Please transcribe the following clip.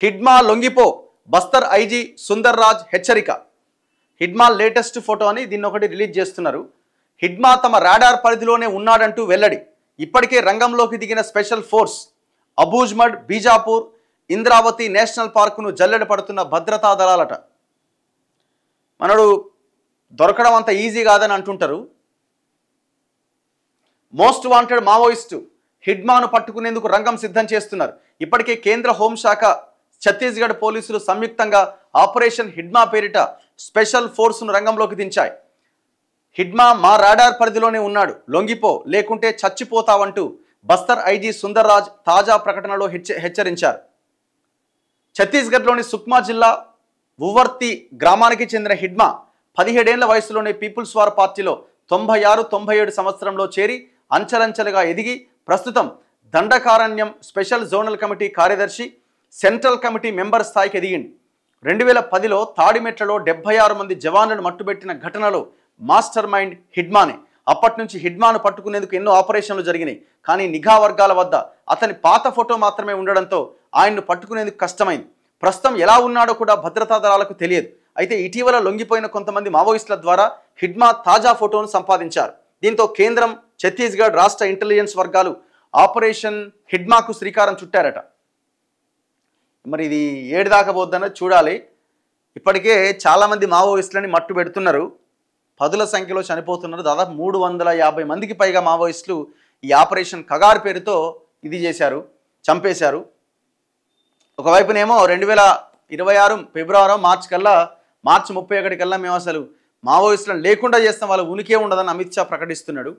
Hidma లొంగిపో Bastar IG Sundar Raj హెచ్చరిక. Hidma latest photo అని దీన్ని ఒకటి రిలీజ్ చేస్తున్నారు. హిడ్మా తమ రాడార్ పరిధిలోనే ఉన్నాడంటూ వెల్లడి. ఇప్పటికే రంగంలోకి దిగిన special force. Abujhmad, Bijapur, Indravati national పార్కును జల్లెడ పడుతున్న భద్రతా దళాలట. మనడు దొరకడం అంత ఈజీ కాదని అంటుంటారు. మోస్ట్ వాంటెడ్ మావోయిస్టు హిడ్మాను పట్టుకునేందుకు రంగం సిద్ధం చేస్తున్నారు. ఇప్పటికే కేంద్ర హోంశాఖ, ఛత్తీస్గఢ్ పోలీసులు సంయుక్తంగా ఆపరేషన్ హిడ్మా పేరిట స్పెషల్ ఫోర్స్ను రంగంలోకి దించాయి. హిడ్మా మా రాడార్ పరిధిలోనే ఉన్నాడు, లొంగిపో లేకుంటే చచ్చిపోతావంటూ బస్తర్ ఐజీ సుందర్ రాజ్ తాజా ప్రకటనలో హెచ్చరించారు. ఛత్తీస్గఢ్లోని సుక్మా జిల్లా ఉవర్తి గ్రామానికి చెందిన హిడ్మా 17 ఏళ్ల వయసులోనే పీపుల్స్ వార్ పార్టీలో 96-97 సంవత్సరంలో చేరి అంచెలంచెలుగా ఎదిగి ప్రస్తుతం దండకారణ్యం స్పెషల్ జోనల్ కమిటీ కార్యదర్శి, సెంట్రల్ కమిటీ మెంబర్ స్థాయికి ఎదిగింది. 2010లో తాడిమెట్లలో 76 మంది జవాన్లను మట్టుబెట్టిన ఘటనలో మాస్టర్ మైండ్ హిడ్మానే. అప్పటి నుంచి హిడ్మాను పట్టుకునేందుకు ఎన్నో ఆపరేషన్లు జరిగినాయి. కానీ నిఘా వర్గాల వద్ద అతని పాత ఫోటో మాత్రమే ఉండడంతో ఆయన్ను పట్టుకునేందుకు కష్టమైంది. ప్రస్తుతం ఎలా ఉన్నాడో కూడా భద్రతా దళాలకు తెలియదు. అయితే ఇటీవల లొంగిపోయిన కొంతమంది మావోయిస్టుల ద్వారా హిడ్మా తాజా ఫోటోను సంపాదించారు. దీంతో కేంద్రం, ఛత్తీస్గఢ్ రాష్ట్ర ఇంటెలిజెన్స్ వర్గాలు ఆపరేషన్ హిడ్మాకు శ్రీకారం చుట్టారట. మరి ఇది ఏడు దాకా పోద్దన్నది చూడాలి. ఇప్పటికే చాలామంది మావోయిస్టులని మట్టు పెడుతున్నారు. పదుల సంఖ్యలో చనిపోతున్నారు. దాదాపు 350 మందికి పైగా మావోయిస్టులు ఈ ఆపరేషన్ కగార్ పేరుతో ఇది చేశారు, చంపేశారు. ఒకవైపునేమో 2026 ఫిబ్రవరి, మార్చి 31 కల్లా మేము అసలు మావోయిస్టులను లేకుండా చేస్తాం, వాళ్ళ ఉనికే ఉండదని అమిత్ షా ప్రకటిస్తున్నాడు.